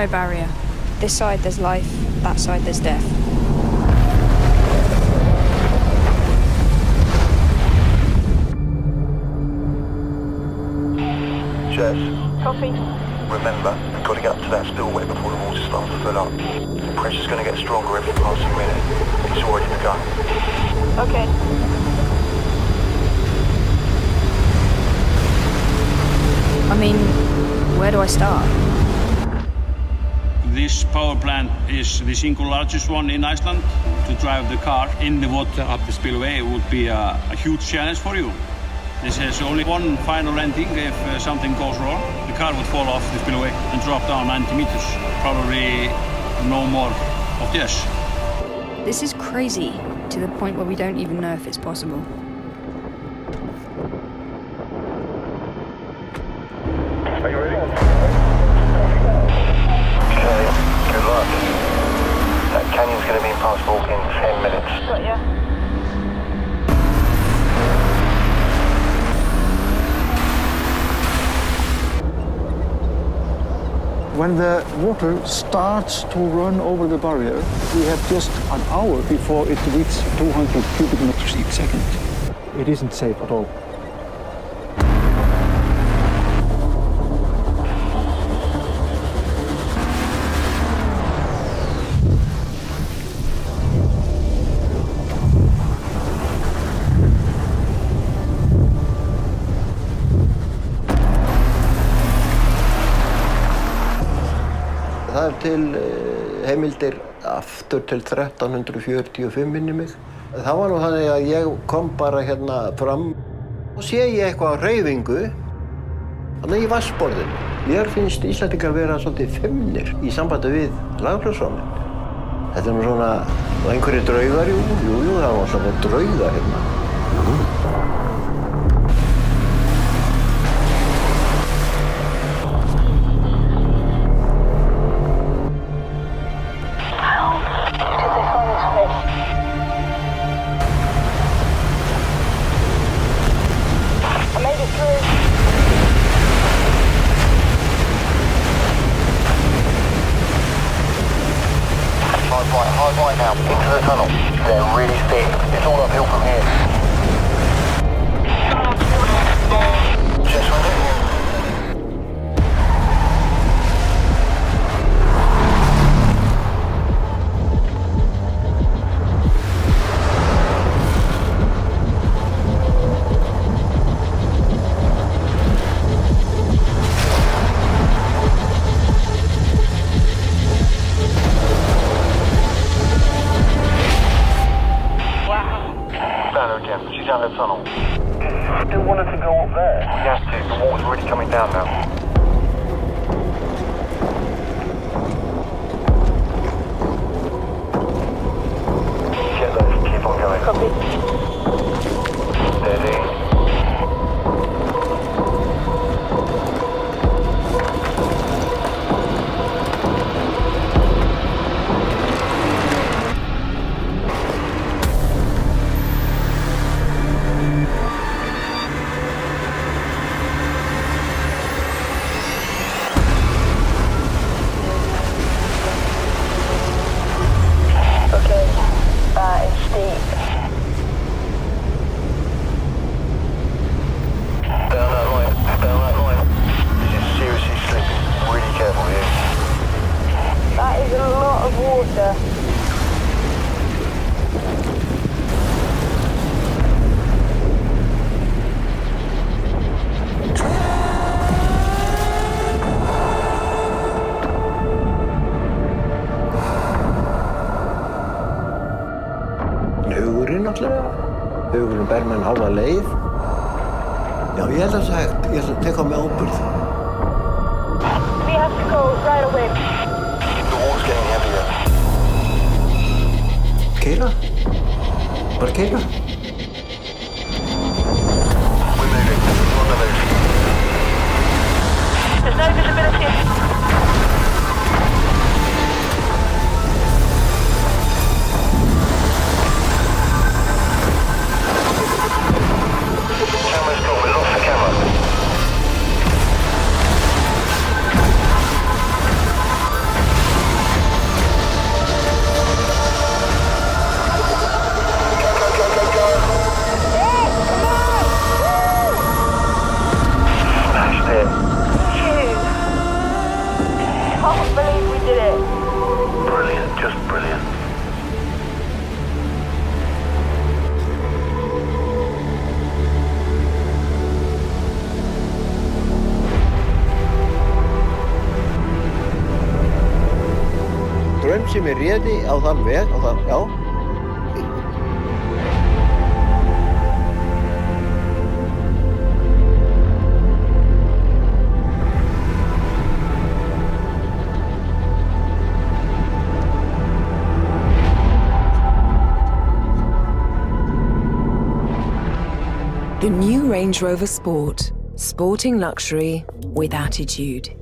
no barrier. This side there's life, that side there's death. Jess. Copy. Remember, we've got to get up to that spillway before the water starts to fill up. The pressure's going to get stronger every passing minute. It's already begun. Okay. I mean, where do I start? This power plant is the single largest one in Iceland. To drive the car in the water up the spillway would be a huge challenge for you. This has only one final ending. If something goes wrong, the car would fall off the spillway and drop down 90 meters. Probably no more of this. This is crazy, to the point where we don't even know if it's possible. Are you ready? Okay, good luck. That canyon's going to be impassable in 10 minutes. Got ya. When the water starts to run over the barrier, we have just an hour before it reaches 200 cubic meters each second. It isn't safe at all. Það til heimildir aftur til 1345 minni mig. Það var nú þannig að ég kom bara hérna fram og sé ég eitthvað á hreyfingu þannig í vatnsborðinu. Mér finnst Íslendingar vera svolítið feimnir í sambandi við laglagsóminn. Þetta nú svona einhverjir draugar, jú, það var svona draugar hérna. Hard right now, into the tunnel. They're really thick. It's all uphill from here. Just right there. She's out of the tunnel. Still wanted to go up there? We have to. The water's already coming down now. Get those. Keep on going. Copy. Steady. Hugurinn ber mann hálfa leið. Já, ég held að það hægt. Ég ætla að teka á mig ábyrgð. We have to go right away. The water's getting heavier. Keyra? Bara keyra? We're moving. We're on the move. There's no visibility. Camera's gone. We lost the camera. draum sem ég réði á þann veg, já. The new Range Rover Sport, sporting luxury with attitude.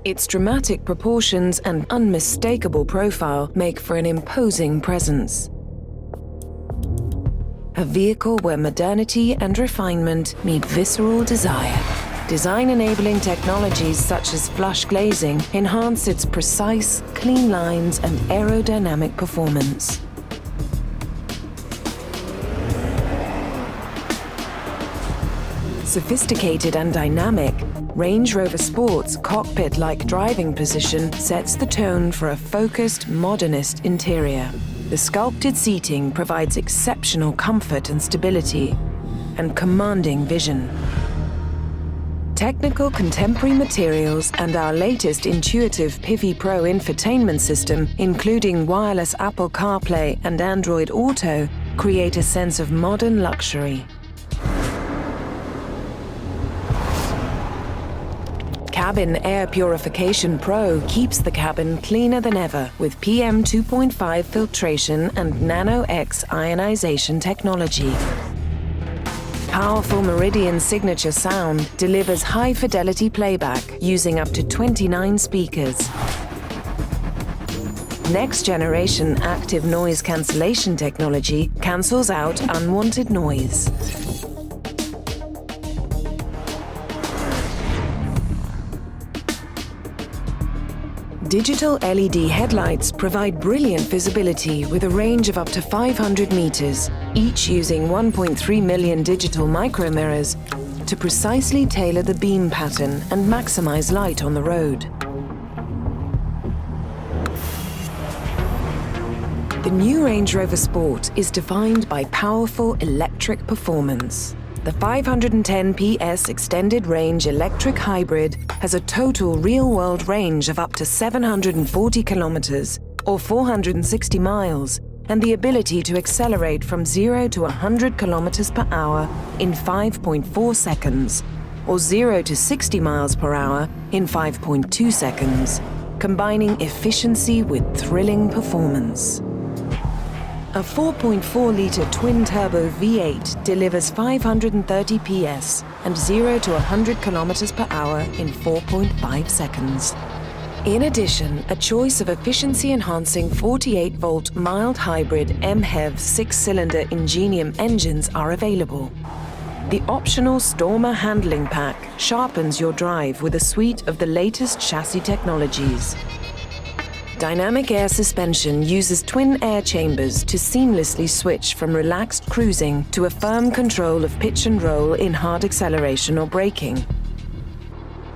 Its dramatic proportions and unmistakable profile make for an imposing presence. A vehicle where modernity and refinement meet visceral desire. Design-enabling technologies such as flush glazing enhance its precise, clean lines and aerodynamic performance. Sophisticated and dynamic, Range Rover Sport's cockpit-like driving position sets the tone for a focused, modernist interior. The sculpted seating provides exceptional comfort and stability, and commanding vision. Technical contemporary materials and our latest intuitive Pivi Pro infotainment system, including wireless Apple CarPlay and Android Auto, create a sense of modern luxury. Cabin Air Purification Pro keeps the cabin cleaner than ever with PM 2.5 filtration and Nano X ionization technology. Powerful Meridian signature sound delivers high-fidelity playback using up to 29 speakers. Next-generation active noise cancellation technology cancels out unwanted noise. Digital LED headlights provide brilliant visibility with a range of up to 500 meters, each using 1.3 million digital micromirrors to precisely tailor the beam pattern and maximize light on the road. The new Range Rover Sport is defined by powerful electric performance. The 510 PS extended range electric hybrid has a total real-world range of up to 740 kilometers or 460 miles and the ability to accelerate from 0 to 100 kilometers per hour in 5.4 seconds or 0 to 60 miles per hour in 5.2 seconds, combining efficiency with thrilling performance. A 4.4-litre twin-turbo V8 delivers 530 PS and 0 to 100 kilometers per hour in 4.5 seconds. In addition, a choice of efficiency-enhancing 48-volt mild hybrid MHEV 6-cylinder Ingenium engines are available. The optional Stormer handling pack sharpens your drive with a suite of the latest chassis technologies. Dynamic air suspension uses twin air chambers to seamlessly switch from relaxed cruising to a firm control of pitch and roll in hard acceleration or braking.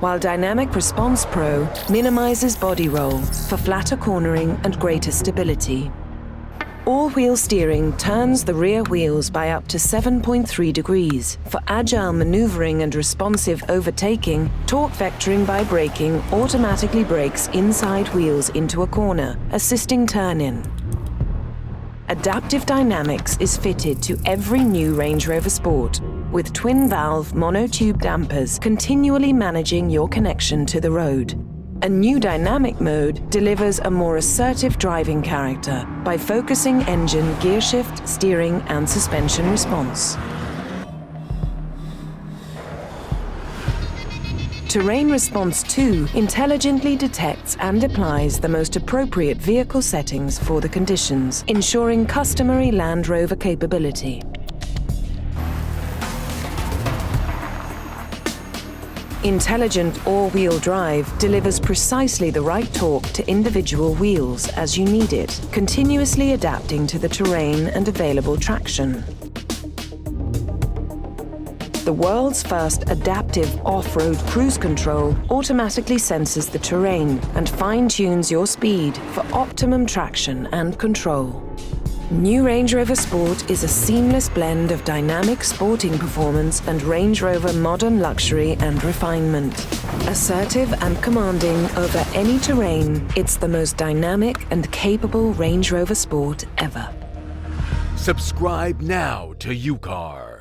While Dynamic Response Pro minimizes body roll for flatter cornering and greater stability. All-wheel steering turns the rear wheels by up to 7.3 degrees. For agile maneuvering and responsive overtaking, torque vectoring by braking automatically brakes inside wheels into a corner, assisting turn-in. Adaptive Dynamics is fitted to every new Range Rover Sport, with twin-valve monotube dampers continually managing your connection to the road. A new dynamic mode delivers a more assertive driving character by focusing engine, gearshift, steering, and suspension response. Terrain Response 2 intelligently detects and applies the most appropriate vehicle settings for the conditions, ensuring customary Land Rover capability. Intelligent all-wheel drive delivers precisely the right torque to individual wheels as you need it, continuously adapting to the terrain and available traction. The world's first adaptive off-road cruise control automatically senses the terrain and fine-tunes your speed for optimum traction and control. New Range Rover Sport is a seamless blend of dynamic sporting performance and Range Rover modern luxury and refinement. Assertive and commanding over any terrain, it's the most dynamic and capable Range Rover Sport ever. Subscribe now to UCar.